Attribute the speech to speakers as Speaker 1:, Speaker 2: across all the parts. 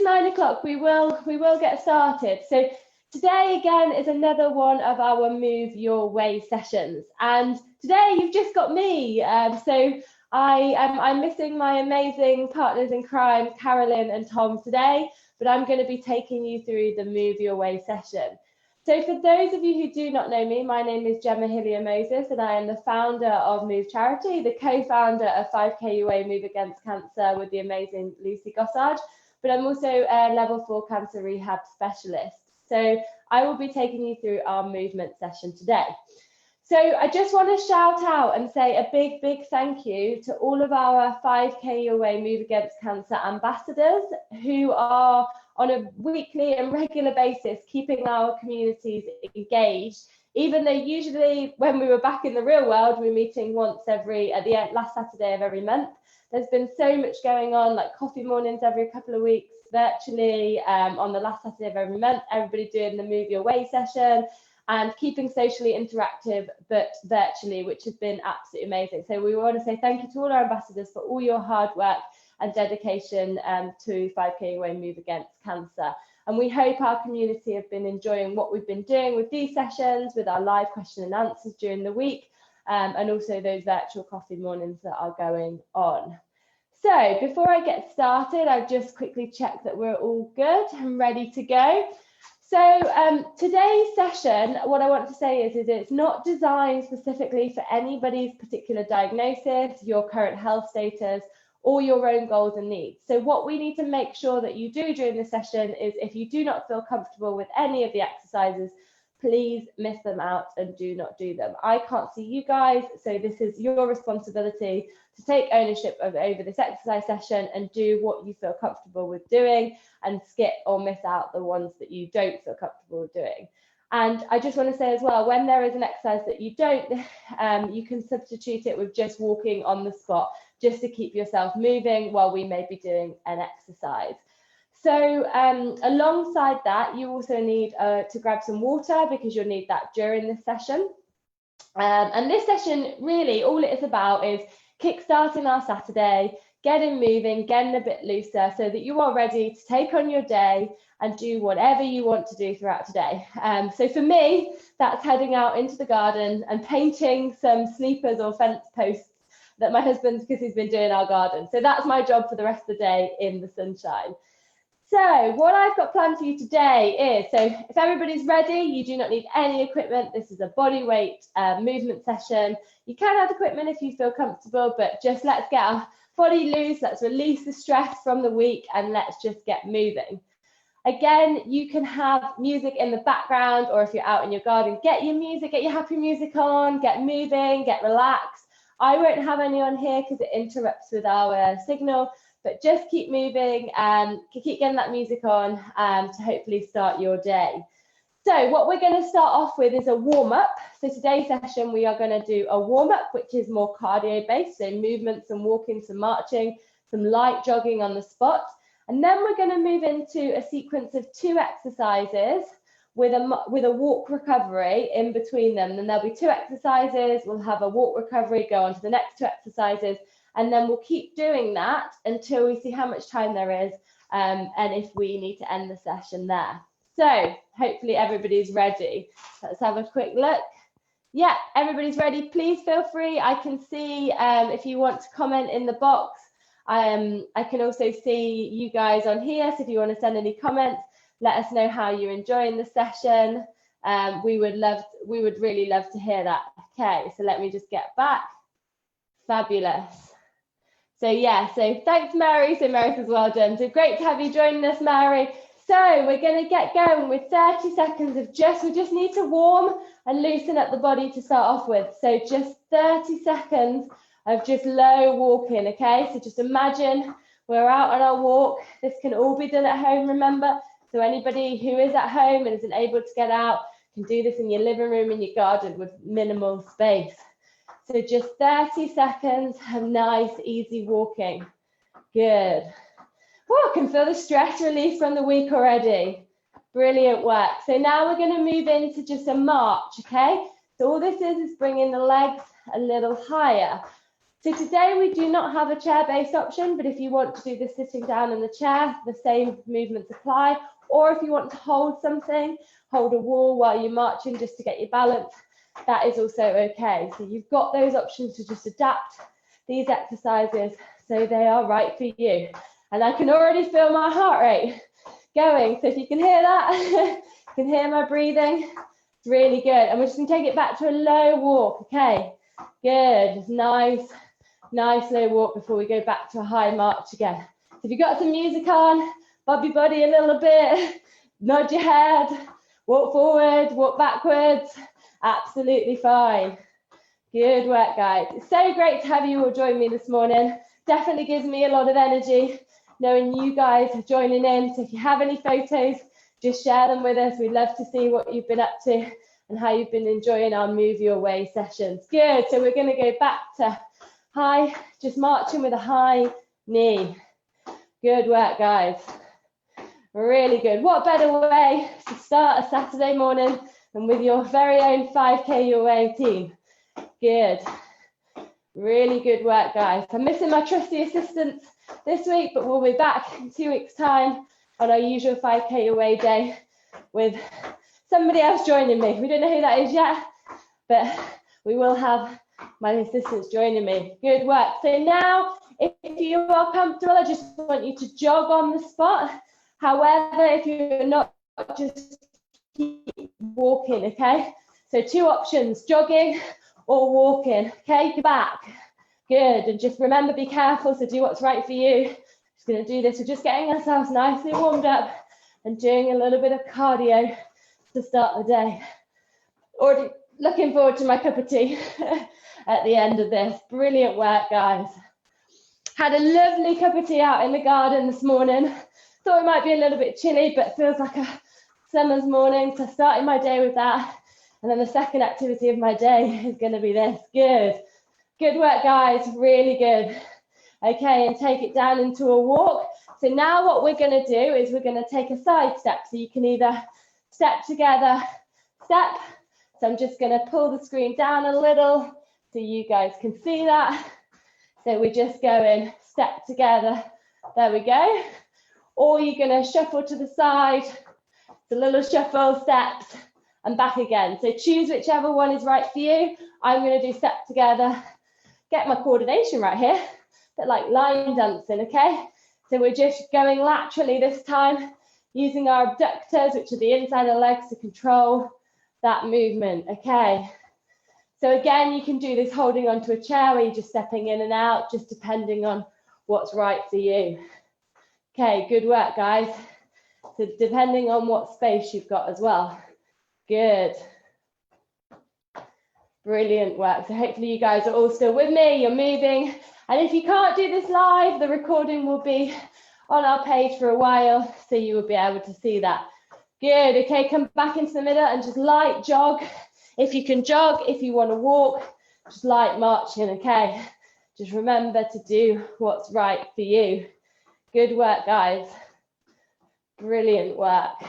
Speaker 1: 9 o'clock, we will get started. So today again is another one of our Move Your Way sessions, and today you've just got me. So I'm missing my amazing partners in crime, Carolyn and Tom, today, but I'm going to be taking you through the Move Your Way session. So for those of you who do not know me, my name is Gemma Hillier-Moses, and I am the founder of Move Charity, the co-founder of 5K Your Way Move Against Cancer with the amazing Lucy Gossage, but I'm also a level 4 cancer rehab specialist. So I will be taking you through our movement session today. So I just want to shout out and say a big thank you to all of our 5K Your Way Move Against Cancer ambassadors who are on a weekly and regular basis keeping our communities engaged, even though usually when we were back in the real world, we were meeting once at the last Saturday of every month. There's been so much going on, like coffee mornings every couple of weeks, virtually on the last Saturday of every month, everybody doing the Move Your Way session and keeping socially interactive, but virtually, which has been absolutely amazing. So we want to say thank you to all our ambassadors for all your hard work and dedication to 5K Your Way Move Against Cancer. And we hope our community have been enjoying what we've been doing with these sessions, with our live question and answers during the week, and also those virtual coffee mornings that are going on. So before I get started, I'll just quickly check that we're all good and ready to go. So today's session, what I want to say is it's not designed specifically for anybody's particular diagnosis, your current health status, or your own goals and needs. So what we need to make sure that you do during this session is if you do not feel comfortable with any of the exercises, please miss them out and do not do them. I can't see you guys, so this is your responsibility to take ownership over this exercise session and do what you feel comfortable with doing and skip or miss out the ones that you don't feel comfortable with doing. And I just want to say as well, when there is an exercise that you don't, you can substitute it with just walking on the spot, just to keep yourself moving while we may be doing an exercise. So alongside that, you also need to grab some water because you'll need that during this session. And this session, really, all it is about is kickstarting our Saturday, getting moving, getting a bit looser so that you are ready to take on your day and do whatever you want to do throughout today. So for me, that's heading out into the garden and painting some sleepers or fence posts that my husband's, because he's been doing our garden. So that's my job for the rest of the day in the sunshine. So what I've got planned for you today is, so if everybody's ready, you do not need any equipment. This is a body weight movement session. You can have equipment if you feel comfortable, but just let's get our body loose. Let's release the stress from the week and let's just get moving. Again, you can have music in the background, or if you're out in your garden, get your music, get your happy music on, get moving, get relaxed. I won't have any on here because it interrupts with our signal, but just keep moving and keep getting that music on to hopefully start your day. So what we're going to start off with is a warm-up. So today's session, we are going to do a warm-up, which is more cardio-based, so movements, some walking, some marching, some light jogging on the spot. And then we're going to move into a sequence of 2 exercises with a walk recovery in between them. And there'll be 2 exercises, we'll have a walk recovery, go on to the next 2 exercises, and then we'll keep doing that until we see how much time there is and if we need to end the session there. So hopefully everybody's ready. Let's have a quick look. Yeah, everybody's ready. Please feel free. I can see if you want to comment in the box. I can also see you guys on here, so if you want to send any comments, let us know how you're enjoying the session. We would really love to hear that. Okay, so let me just get back. Fabulous. So yeah, so thanks Mary. So Mary says well done. So great to have you joining us, Mary. So we're going to get going with 30 seconds of we just need to warm and loosen up the body to start off with. So just 30 seconds of just low walking, okay? So just imagine we're out on our walk. This can all be done at home, remember? So anybody who is at home and isn't able to get out can do this in your living room, in your garden with minimal space. So just 30 seconds of nice, easy walking. Good. Oh, I can feel the stress release from the week already. Brilliant work. So now we're going to move into just a march, okay? So all this is bringing the legs a little higher. So today we do not have a chair-based option, but if you want to do the sitting down in the chair, the same movements apply. Or if you want to hold something, hold a wall while you're marching just to get your balance, that is also okay. So you've got those options to just adapt these exercises so they are right for you. And I can already feel my heart rate going. So if you can hear that, you can hear my breathing, it's really good. And we're just gonna take it back to a low walk, okay? Good, just nice low walk before we go back to a high march again. So if you've got some music on, bob your body a little bit, nod your head, walk forward, walk backwards, absolutely fine. Good work, guys. It's so great to have you all join me this morning. Definitely gives me a lot of energy knowing you guys are joining in. So if you have any photos, just share them with us. We'd love to see what you've been up to and how you've been enjoying our Move Your Way sessions. Good, so we're gonna go back to high, just marching with a high knee. Good work, guys. Really good. What better way to start a Saturday morning than with your very own 5K Your Way team? Good. Really good work, guys. I'm missing my trusty assistants this week, but we'll be back in 2 weeks' time on our usual 5K Your Way day with somebody else joining me. We don't know who that is yet, but we will have my assistants joining me. Good work. So now, if you are comfortable, I just want you to jog on the spot. However, if you're not, just keep walking, okay? So 2 options, jogging or walking, okay? Go back. Good, and just remember, be careful, so do what's right for you. Just gonna do this, we're just getting ourselves nicely warmed up and doing a little bit of cardio to start the day. Already looking forward to my cup of tea at the end of this. Brilliant work, guys. Had a lovely cup of tea out in the garden this morning. Thought it might be a little bit chilly, but it feels like a summer's morning. So starting my day with that. And then the second activity of my day is gonna be this. Good. Good work, guys, really good. Okay, and take it down into a walk. So now what we're gonna do is we're gonna take a side step. So you can either step together, step. So I'm just gonna pull the screen down a little so you guys can see that. So we're just going step together, there we go. Or you're gonna shuffle to the side. It's a little shuffle, steps, and back again. So choose whichever one is right for you. I'm gonna do step together. Get my coordination right here, a bit like line dancing, okay? So we're just going laterally this time, using our abductors, which are the inside of the legs, to control that movement, okay? So again, you can do this holding onto a chair where you're just stepping in and out, just depending on what's right for you. Okay, good work, guys. So depending on what space you've got as well. Good. Brilliant work. So hopefully you guys are all still with me, you're moving. And if you can't do this live, the recording will be on our page for a while, so you will be able to see that. Good, okay, come back into the middle and just light jog. If you can jog, if you want to walk, just light marching, okay? Just remember to do what's right for you. Good work, guys. Brilliant work.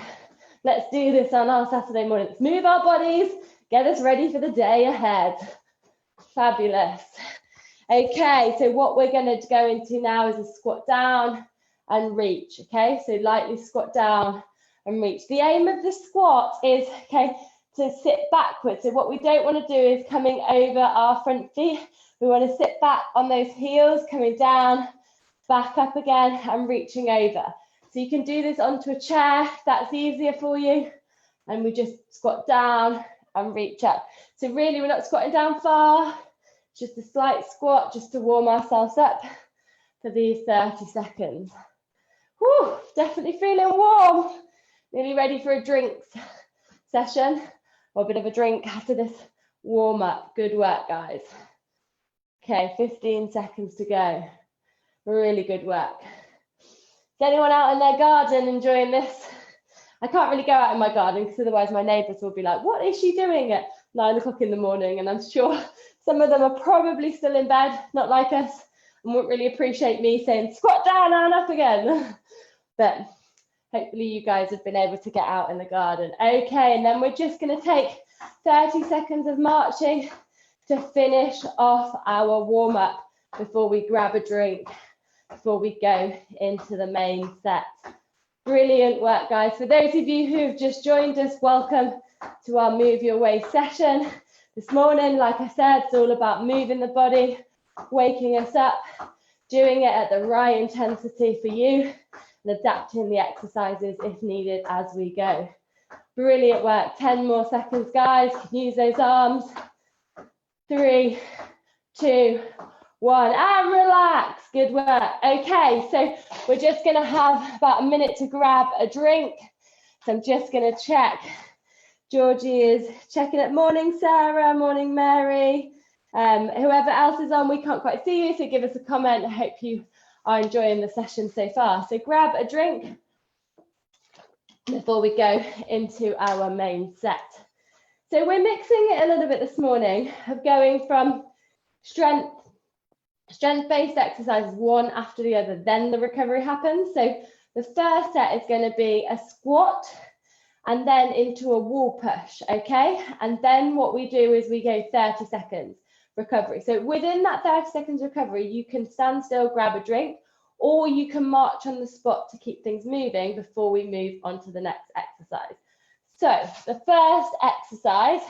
Speaker 1: Let's do this on our Saturday morning. Let's move our bodies, get us ready for the day ahead. Fabulous. Okay, so what we're going to go into now is a squat down and reach, okay? So lightly squat down and reach. The aim of the squat is, okay, to sit backwards. So what we don't want to do is coming over our front feet. We want to sit back on those heels, coming down, back up again and reaching over. So you can do this onto a chair if that's easier for you. And we just squat down and reach up. So really we're not squatting down far, just a slight squat just to warm ourselves up for these 30 seconds. Whew, definitely feeling warm. Nearly ready for a drinks session or a bit of a drink after this warm up. Good work, guys. Okay, 15 seconds to go. Really good work. Is anyone out in their garden enjoying this? I can't really go out in my garden because otherwise my neighbours will be like, what is she doing at 9 o'clock in the morning? And I'm sure some of them are probably still in bed, not like us, and won't really appreciate me saying, squat down and up again. But hopefully you guys have been able to get out in the garden. Okay, and then we're just going to take 30 seconds of marching to finish off our warm-up before we grab a drink, before we go into the main set. Brilliant work, guys. For those of you who have just joined us, welcome to our Move Your Way session. This morning, like I said, it's all about moving the body, waking us up, doing it at the right intensity for you, and adapting the exercises if needed as we go. Brilliant work. 10 more seconds, guys. Use those arms. 3, 2, 1, and relax. Good work. Okay, so we're just going to have about a minute to grab a drink. So I'm just going to check. Georgie is checking it. Morning, Sarah. Morning, Mary. Whoever else is on, we can't quite see you, so give us a comment. I hope you are enjoying the session so far. So grab a drink before we go into our main set. So we're mixing it a little bit this morning of going from strength-based exercises one after the other, then the recovery happens. So the first set is going to be a squat and then into a wall push, okay? And then what we do is we go 30 seconds recovery. So within that 30 seconds recovery, you can stand still, grab a drink, or you can march on the spot to keep things moving before we move on to the next exercise. So the first exercise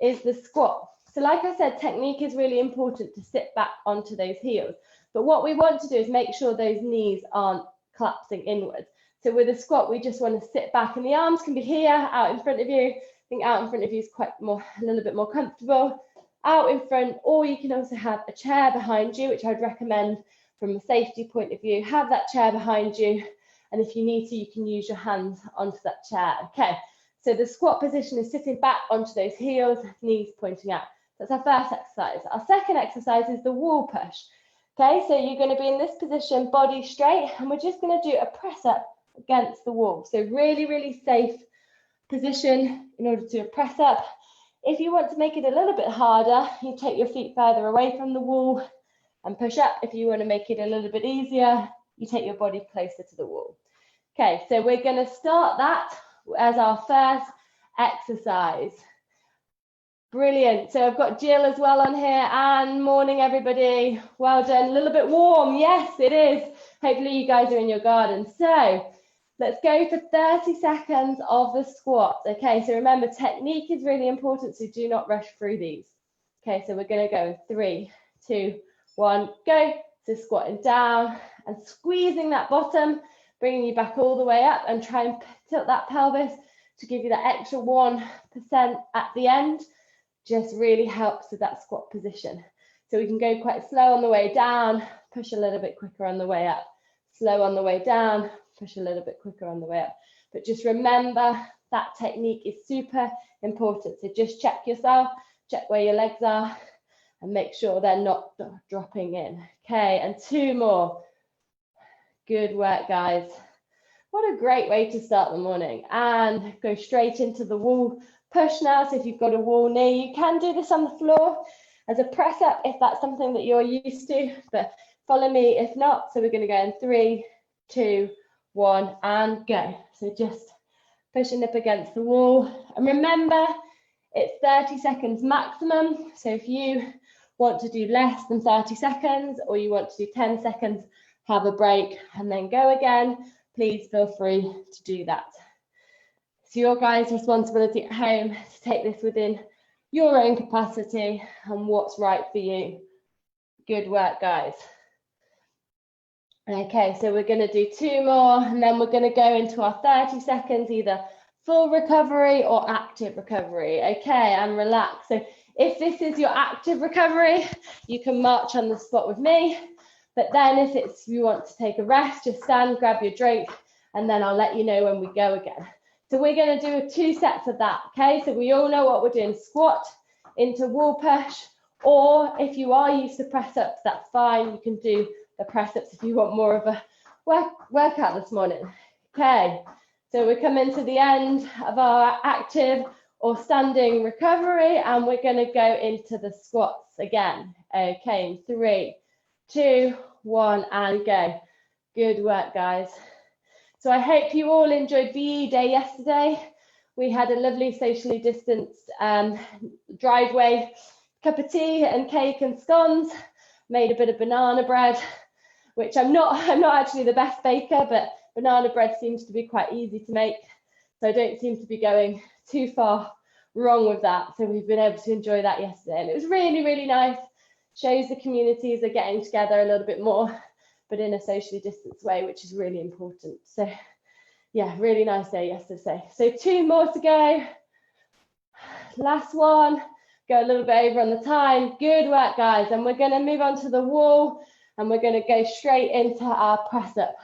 Speaker 1: is the squat. So like I said, technique is really important to sit back onto those heels. But what we want to do is make sure those knees aren't collapsing inwards. So with a squat, we just want to sit back and the arms can be here, out in front of you. I think out in front of you is a little bit more comfortable. Out in front, or you can also have a chair behind you, which I'd recommend from a safety point of view. Have that chair behind you. And if you need to, you can use your hands onto that chair. Okay. So the squat position is sitting back onto those heels, knees pointing out. That's our first exercise. Our second exercise is the wall push. Okay, so you're going to be in this position, body straight, and we're just going to do a press up against the wall. So really, really safe position in order to press up. If you want to make it a little bit harder, you take your feet further away from the wall and push up. If you want to make it a little bit easier, you take your body closer to the wall. Okay, so we're going to start that as our first exercise. Brilliant. So I've got Jill as well on here. And morning, everybody. Well done. A little bit warm. Yes, it is. Hopefully you guys are in your garden. So let's go for 30 seconds of the squat. Okay, so remember, technique is really important, so do not rush through these. Okay, so we're going to go in 3, 2, 1, go. So squatting down and squeezing that bottom, bringing you back all the way up, and try and tilt that pelvis to give you that extra 1% at the end. Just really helps with that squat position. So we can go quite slow on the way down, push a little bit quicker on the way up. Slow on the way down, push a little bit quicker on the way up. But just remember that technique is super important. So just check yourself, check where your legs are, and make sure they're not dropping in. Okay, and 2 more. Good work, guys. What a great way to start the morning. And go straight into the wall push now. So if you've got a wall knee, you can do this on the floor as a press up if that's something that you're used to, but follow me if not. So we're going to go in 3, 2, 1, and go. So just pushing up against the wall. And remember, it's 30 seconds maximum. So if you want to do less than 30 seconds or you want to do 10 seconds, have a break and then go again, please feel free to do that. It's your guys' responsibility at home to take this within your own capacity and what's right for you. Good work, guys. Okay, so we're going to do 2 more and then we're going to go into our 30 seconds, either full recovery or active recovery. Okay, and relax. So if this is your active recovery, you can march on the spot with me. But then if you want to take a rest, just stand, grab your drink, and then I'll let you know when we go again. So we're going to do 2 sets of that, okay? So we all know what we're doing, squat into wall push, or if you are used to press ups, that's fine. You can do the press ups if you want more of a workout this morning. Okay, so we're coming to the end of our active or standing recovery, and we're going to go into the squats again. Okay, in 3, 2, 1, and go. Good work, guys. So I hope you all enjoyed VE Day yesterday. We had a lovely socially distanced driveway, cup of tea and cake and scones. made a bit of banana bread, which I'm not actually the best baker, but banana bread seems to be quite easy to make. So I don't seem to be going too far wrong with that. So we've been able to enjoy that yesterday. And it was really, really nice. Shows the communities are getting together a little bit more, but in a socially distanced way, which is really important. So yeah, really nice day yesterday. So 2 more to go. Last one. Go a little bit over on the time. Good work, guys. And we're going to move on to the wall, and we're going to go straight into our press up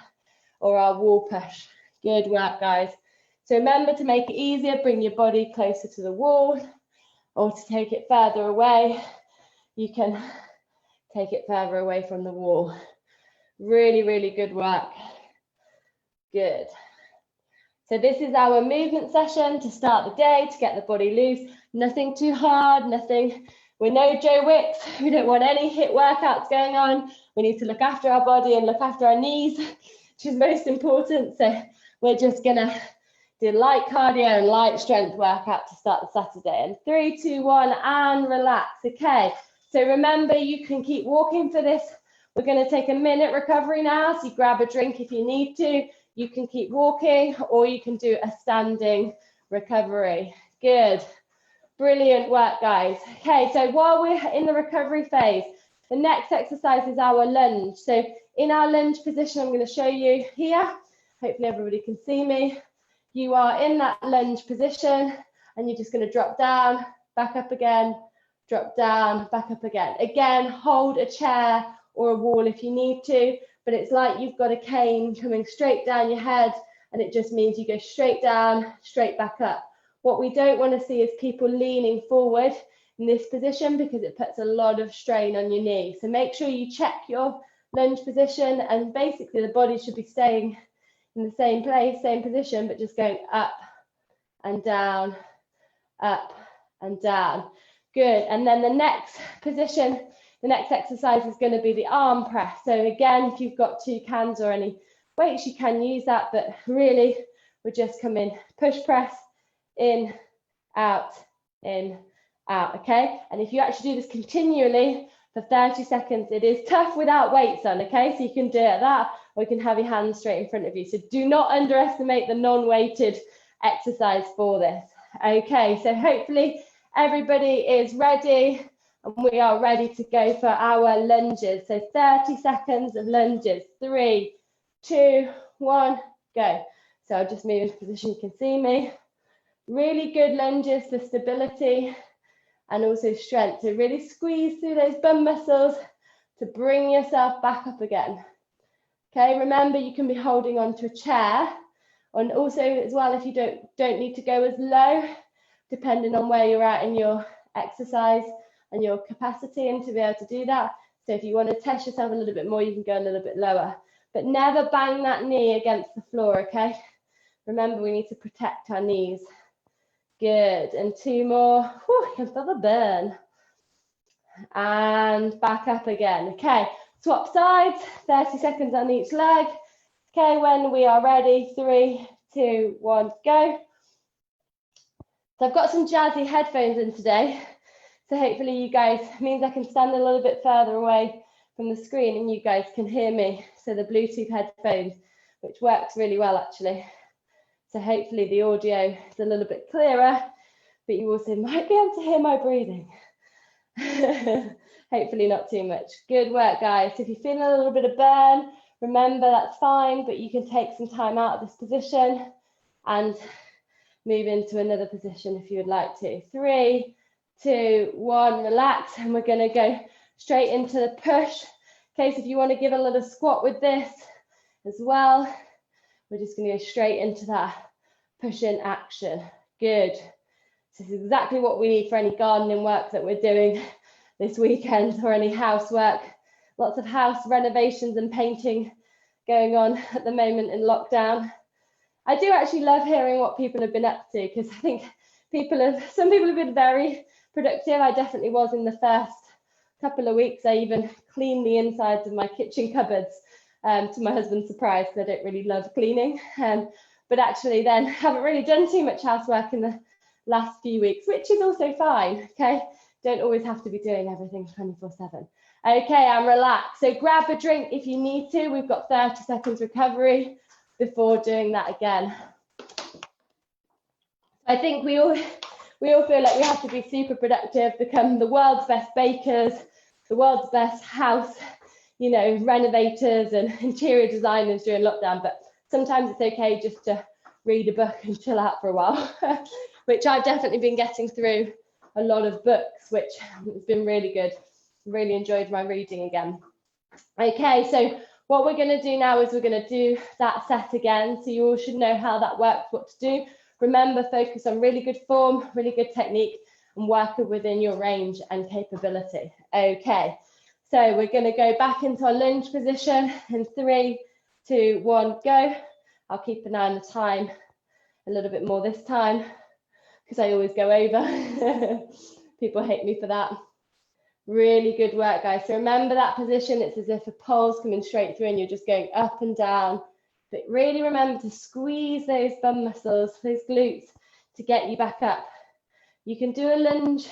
Speaker 1: or our wall push. Good work, guys. So remember to make it easier, bring your body closer to the wall, or to take it further away. You can take it further away from the wall. Really, really good work. Good. So this is our movement session to start the day, to get the body loose. Nothing too hard, nothing. We're no Joe Wicks. We don't want any HIIT workouts going on. We need to look after our body and look after our knees, which is most important. So we're just gonna do light cardio and light strength workout to start the Saturday. And 3, 2, 1, and relax. Okay, so remember you can keep walking for this. We're gonna take a minute recovery now. So you grab a drink if you need to. You can keep walking, or you can do a standing recovery. Good. Brilliant work, guys. Okay, so while we're in the recovery phase, the next exercise is our lunge. So in our lunge position, I'm going to show you here. Hopefully everybody can see me. You are in that lunge position, and you're just going to drop down, back up again, drop down, back up again. Again, hold a chair or a wall if you need to, but it's like you've got a cane coming straight down your head, and it just means you go straight down, straight back up. What we don't want to see is people leaning forward in this position, because it puts a lot of strain on your knee. So make sure you check your lunge position, and basically the body should be staying in the same place, same position, but just going up and down, up and down. Good. And then the next position, the next exercise is going to be the arm press. So again, if you've got 2 cans or any weights, you can use that, but really we're just coming push press, in, out, okay? And if you actually do this continually for 30 seconds, it is tough without weights on, okay? So you can do it like that, or you can have your hands straight in front of you. So do not underestimate the non-weighted exercise for this. Okay, so hopefully everybody is ready, and we are ready to go for our lunges. So 30 seconds of lunges. 3, 2, 1, go. So I'll just move into position, you can see me. Really good lunges for stability and also strength. So really squeeze through those bum muscles to bring yourself back up again. Okay, remember you can be holding onto a chair, and also as well, if you don't need to go as low, depending on where you're at in your exercise and your capacity, and to be able to do that. So if you want to test yourself a little bit more, you can go a little bit lower, but never bang that knee against the floor, okay? Remember, we need to protect our knees. Good, and 2 more. Whew, you can feel the burn. And back up again. Okay, swap sides, 30 seconds on each leg. Okay, when we are ready, 3, 2, 1, go. So I've got some jazzy headphones in today. So hopefully you guys, means I can stand a little bit further away from the screen and you guys can hear me. So the Bluetooth headphones, which works really well actually. So hopefully the audio is a little bit clearer, but you also might be able to hear my breathing. Hopefully not too much. Good work, guys. If you're feeling a little bit of burn, remember that's fine, but you can take some time out of this position and move into another position if you would like to. 3, 2, 1, relax, and we're going to go straight into the push. Okay, so if you want to give a little squat with this as well, we're just going to go straight into that push in action. Good. This is exactly what we need for any gardening work that we're doing this weekend, or any housework. Lots of house renovations and painting going on at the moment in lockdown. I do actually love hearing what people have been up to, because I think some people have been very productive. I definitely was in the first couple of weeks. I even cleaned the insides of my kitchen cupboards, to my husband's surprise, because I don't really love cleaning. But actually then haven't really done too much housework in the last few weeks, which is also fine, okay? Don't always have to be doing everything 24/7. Okay, and relax. So grab a drink if you need to. We've got 30 seconds recovery before doing that again. I think we all feel like we have to be super productive, become the world's best bakers, the world's best house, you know, renovators and interior designers during lockdown. But sometimes it's okay just to read a book and chill out for a while, which I've definitely been getting through a lot of books, which has been really good. Really enjoyed my reading again. Okay, so what we're going to do now is we're going to do that set again. So you all should know how that works, what to do. Remember, focus on really good form, really good technique, and work within your range and capability. Okay, so we're going to go back into our lunge position in 3, 2, 1, go. I'll keep an eye on the time a little bit more this time because I always go over. People hate me for that. Really good work, guys. So remember that position. It's as if a pole's coming straight through and you're just going up and down. But really remember to squeeze those bum muscles, those glutes, to get you back up. You can do a lunge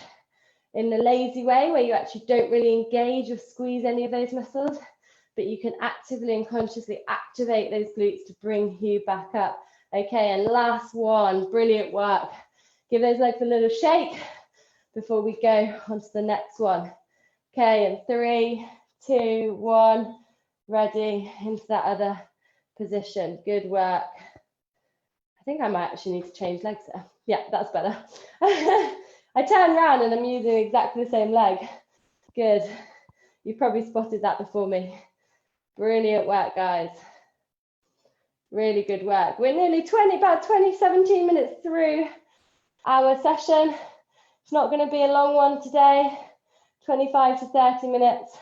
Speaker 1: in a lazy way where you actually don't really engage or squeeze any of those muscles, but you can actively and consciously activate those glutes to bring you back up. Okay, and last one, brilliant work. Give those legs a little shake before we go on to the next one. Okay, and 3, 2, 1, ready, into that other position. Good work. I think I might actually need to change legs there. Yeah, that's better. I turn around and I'm using exactly the same leg. Good. You've probably spotted that before me. Brilliant work, guys. Really good work. We're nearly 17 minutes through our session. It's not going to be a long one today. 25 to 30 minutes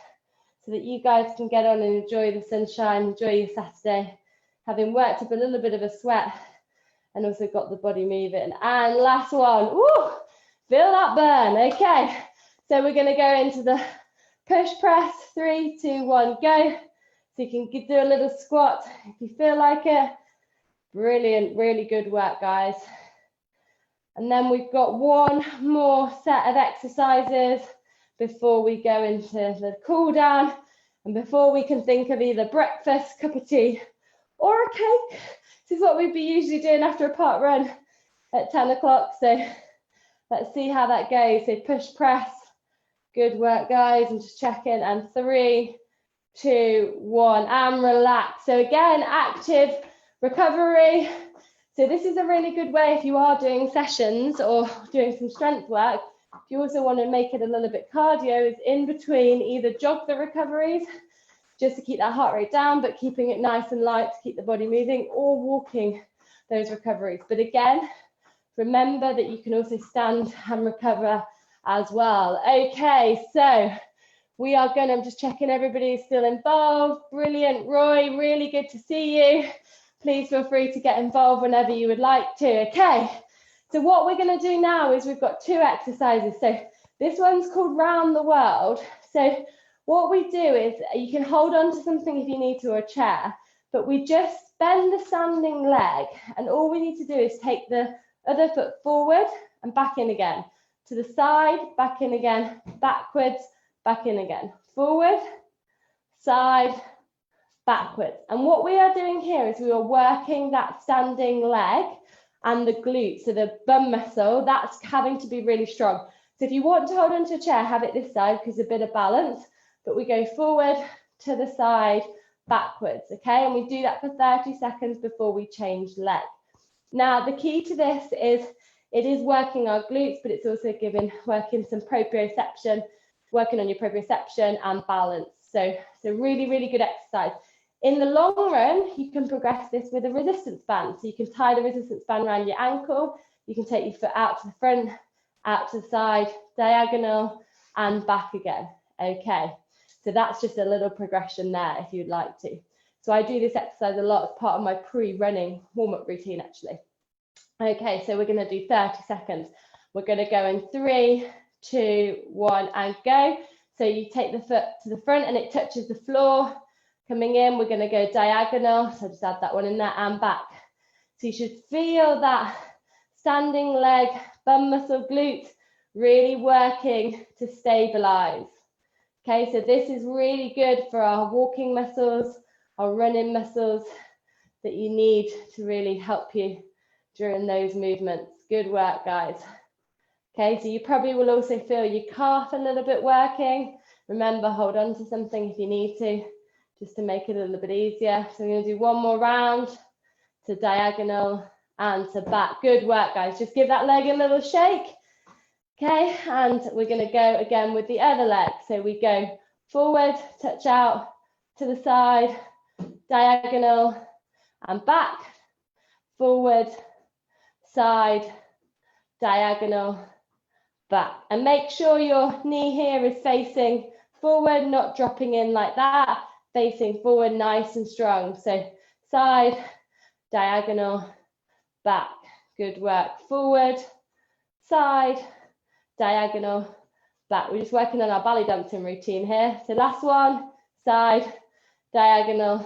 Speaker 1: so that you guys can get on and enjoy the sunshine, enjoy your Saturday, having worked up a little bit of a sweat and also got the body moving. And last one, woo, feel that burn. Okay, so we're going to go into the push press. 3, 2, 1, go. So you can do a little squat if you feel like it. Brilliant, really good work, guys. And then we've got one more set of exercises before we go into the cool down and before we can think of either breakfast, cup of tea, or a cake. This is what we'd be usually doing after a park run at 10 o'clock. So let's see how that goes. So push press. Good work, guys. I'm just checking. And 3, 2, 1, and relax. So again, active recovery. So this is a really good way if you are doing sessions or doing some strength work. If you also want to make it a little bit cardio, is in between either jog the recoveries just to keep that heart rate down, but keeping it nice and light to keep the body moving, or walking those recoveries. But again, remember that you can also stand and recover as well. Okay, so we are going to, I'm just checking everybody is still involved. Brilliant. Roy, really good to see you. Please feel free to get involved whenever you would like to. Okay, so what we're going to do now is we've got 2 exercises. So this one's called Round the World. So what we do is you can hold on to something if you need to, or a chair, but we just bend the standing leg, and all we need to do is take the other foot forward and back in again, to the side, back in again, backwards, back in again, forward, side, backwards. And what we are doing here is we are working that standing leg and the glute, so the bum muscle, that's having to be really strong. So if you want to hold onto a chair, have it this side because a bit of balance, but we go forward, to the side, backwards, okay? And we do that for 30 seconds before we change leg. Now, the key to this is it is working our glutes, but it's also working some proprioception, working on your proprioception and balance. So it's a really, really good exercise. In the long run, you can progress this with a resistance band. So you can tie the resistance band around your ankle. You can take your foot out to the front, out to the side, diagonal, and back again. Okay, so that's just a little progression there if you'd like to. So I do this exercise a lot as part of my pre-running warm-up routine, actually. Okay, so we're going to do 30 seconds. We're going to go in 3, 2, 1, and go. So you take the foot to the front and it touches the floor. Coming in, we're going to go diagonal. So just add that one in there and back. So you should feel that standing leg, bum muscle, glute really working to stabilize. Okay, so this is really good for our walking muscles, our running muscles that you need to really help you during those movements. Good work, guys. Okay, so you probably will also feel your calf a little bit working. Remember, hold on to something if you need to, just to make it a little bit easier. So we're going to do one more round to diagonal and to back. Good work, guys. Just give that leg a little shake. Okay, and we're going to go again with the other leg. So we go forward, touch out to the side, diagonal and back, forward, side, diagonal, back. And make sure your knee here is facing forward, not dropping in like that, facing forward nice and strong. So side, diagonal, back. Good work. Forward, side, diagonal, back. We're just working on our belly dancing routine here. So last one, side, diagonal,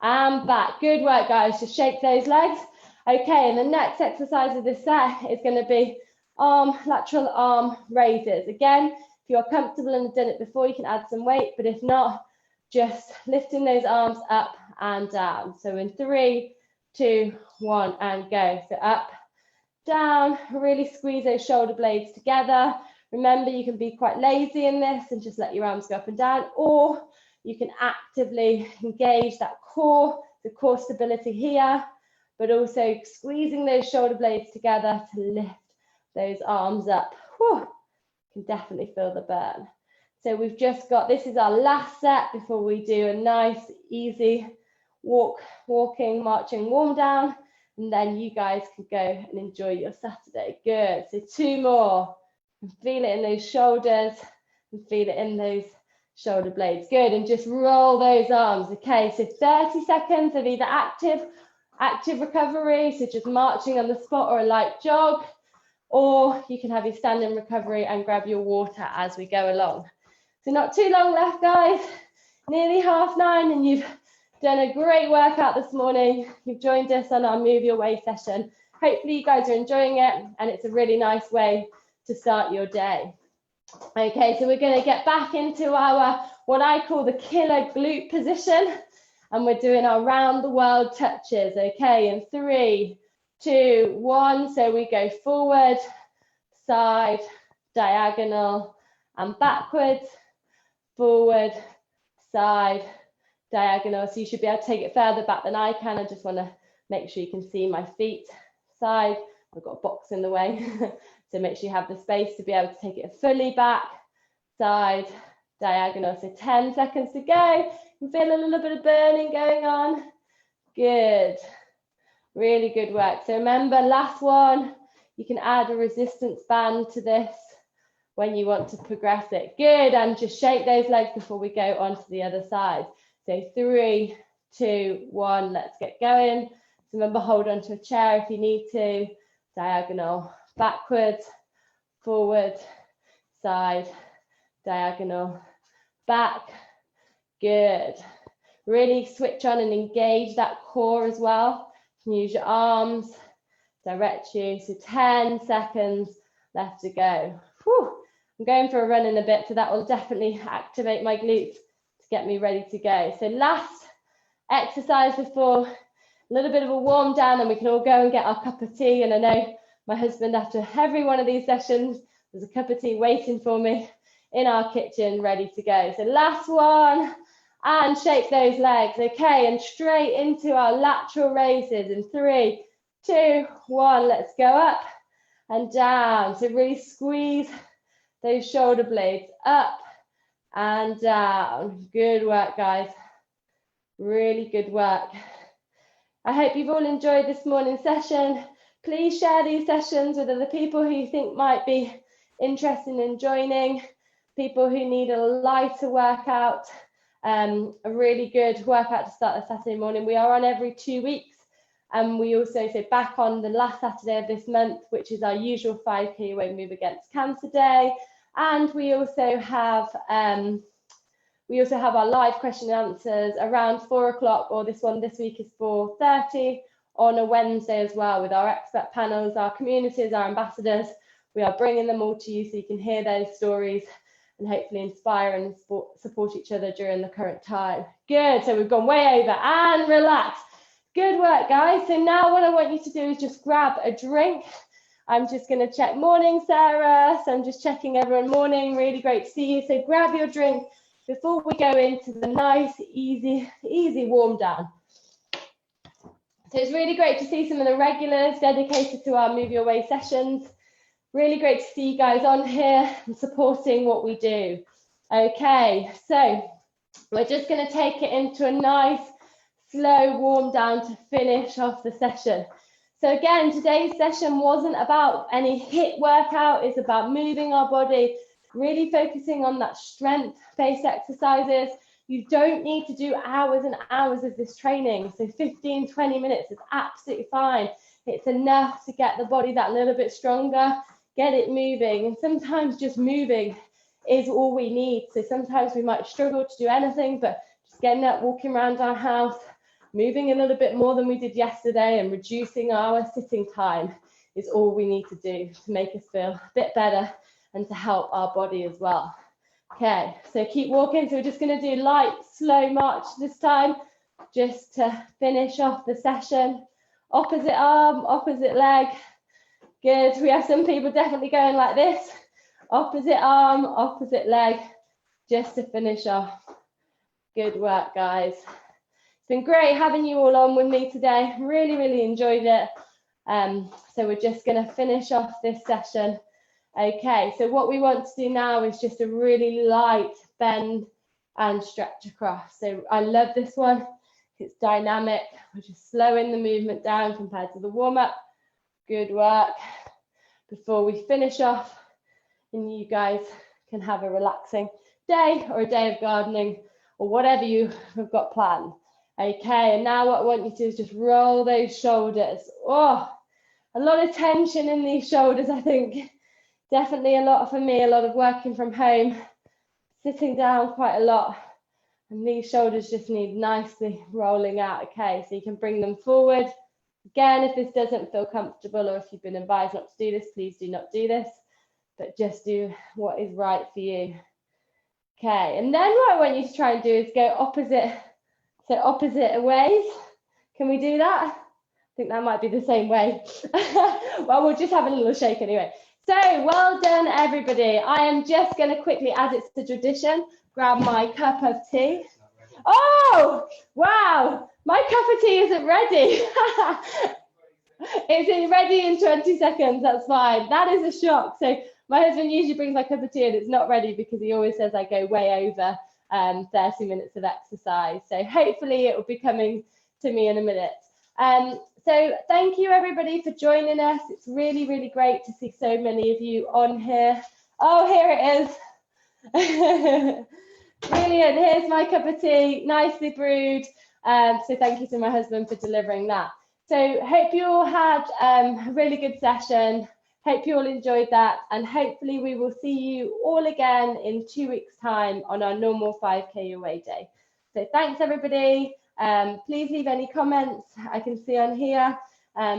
Speaker 1: and back. Good work, guys. Just shake those legs. Okay, and the next exercise of this set is going to be lateral arm raises. Again, if you're comfortable and have done it before, you can add some weight, but if not, just lifting those arms up and down. So in 3, 2, 1, and go. So up, down, really squeeze those shoulder blades together. Remember, you can be quite lazy in this and just let your arms go up and down, or you can actively engage that core, the core stability here, but also squeezing those shoulder blades together to lift those arms up. Whew, you can definitely feel the burn. So we've just got, this is our last set before we do a nice, easy walking, marching warm down, and then you guys can go and enjoy your Saturday. Good, so 2 more. And feel it in those shoulders and feel it in those shoulder blades. Good, and just roll those arms. Okay, so 30 seconds of either active recovery, so just marching on the spot or a light jog, or you can have your standing recovery and grab your water as we go along. So not too long left, guys. Nearly 9:30, and you've done a great workout this morning. You've joined us on our Move Your Way session. Hopefully you guys are enjoying it, and it's a really nice way to start your day. Okay, so we're going to get back into our, what I call the killer glute position, and we're doing our round the world touches. Okay, in 3, 2, 1. So we go forward, side, diagonal, and backwards, forward, side, diagonal. So you should be able to take it further back than I can. I just want to make sure you can see my feet. Side, I've got a box in the way. So make sure you have the space to be able to take it fully back, side, diagonal. So 10 seconds to go. You feel a little bit of burning going on. Good. Really good work. So remember, last one, you can add a resistance band to this when you want to progress it. Good. And just shake those legs before we go on to the other side. So 3, 2, 1, let's get going. So remember, hold on to a chair if you need to. Diagonal, backwards, forward, side, diagonal, back. Good. Really switch on and engage that core as well. You can use your arms, direct you. So 10 seconds left to go. Whew. I'm going for a run in a bit, so that will definitely activate my glutes to get me ready to go. So last exercise before a little bit of a warm down, and we can all go and get our cup of tea. And I know my husband, after every one of these sessions, there's a cup of tea waiting for me in our kitchen, ready to go. So last one, and shake those legs. Okay, and straight into our lateral raises in 3, 2, 1. Let's go up and down. So really squeeze those shoulder blades up and down. Good work, guys. Really good work. I hope you've all enjoyed this morning's session. Please share these sessions with other people who you think might be interested in joining, people who need a lighter workout, a really good workout to start the Saturday morning. We are on every 2 weeks, and we also back on the last Saturday of this month, which is our usual 5K Away Move Against Cancer Day. And we also have our live question and answers around 4 o'clock, or this one this week is 4:30 on a Wednesday as well, with our expert panels, our communities, our ambassadors. We are bringing them all to you so you can hear those stories and hopefully inspire and support each other during the current time. Good, so we've gone way over and relax. Good work, guys. So now what I want you to do is just grab a drink. I'm just going to check. Morning, Sarah. So I'm just checking everyone. Morning, really great to see you. So grab your drink before we go into the nice, easy warm down. So it's really great to see some of the regulars dedicated to our Move Your Way sessions. Really great to see you guys on here and supporting what we do. Okay, so we're just going to take it into a nice, slow warm down to finish off the session. So again, today's session wasn't about any HIIT workout. It's about moving our body, really focusing on that strength-based exercises. You don't need to do hours and hours of this training. So 15, 20 minutes is absolutely fine. It's enough to get the body that little bit stronger, get it moving. And sometimes just moving is all we need. So sometimes we might struggle to do anything, but just getting up, walking around our house, moving a little bit more than we did yesterday and reducing our sitting time is all we need to do to make us feel a bit better and to help our body as well. Okay, so keep walking. So we're just going to do light, slow march this time, just to finish off the session. Opposite arm, opposite leg. Good. We have some people definitely going like this. Opposite arm, opposite leg, just to finish off. Good work, guys. It's been great having you all on with me today. Really, really enjoyed it. So we're just going to finish off this session. Okay, so what we want to do now is just a really light bend and stretch across. So I love this one. It's dynamic. We're just slowing the movement down compared to the warm-up. Good work. Before we finish off, and you guys can have a relaxing day or a day of gardening or whatever you have got planned. Okay, and now what I want you to do is just roll those shoulders. Oh, a lot of tension in these shoulders, I think. Definitely a lot for me, a lot of working from home, sitting down quite a lot. And these shoulders just need nicely rolling out. Okay, so you can bring them forward. Again, if this doesn't feel comfortable or if you've been advised not to do this, please do not do this, but just do what is right for you. Okay, and then what I want you to try and do is go opposite, so opposite ways. Can we do that? I think that might be the same way. Well, we'll just have a little shake anyway. So well done, everybody. I am just going to quickly, as it's the tradition, grab my cup of tea. Oh, wow. My cup of tea isn't ready. It's ready in 20 seconds. That's fine. That is a shock. So my husband usually brings my cup of tea and it's not ready because he always says I go way over 30 minutes of exercise. So hopefully it will be coming to me in a minute. So thank you everybody for joining us. It's really, really great to see so many of you on here. Oh, here it is. Brilliant. Here's my cup of tea, nicely brewed. So thank you to my husband for delivering that. So hope you all had a really good session. Hope you all enjoyed that. And hopefully we will see you all again in 2 weeks' time on our normal 5K away day. So thanks everybody. Please leave any comments. I can see on here.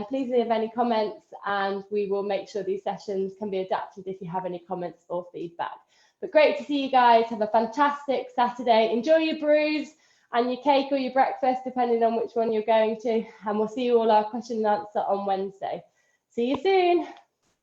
Speaker 1: Please leave any comments and we will make sure these sessions can be adapted if you have any comments or feedback. But great to see you guys. Have a fantastic Saturday. Enjoy your brews and your cake or your breakfast, depending on which one you're going to. And we'll see you all our question and answer on Wednesday. See you soon.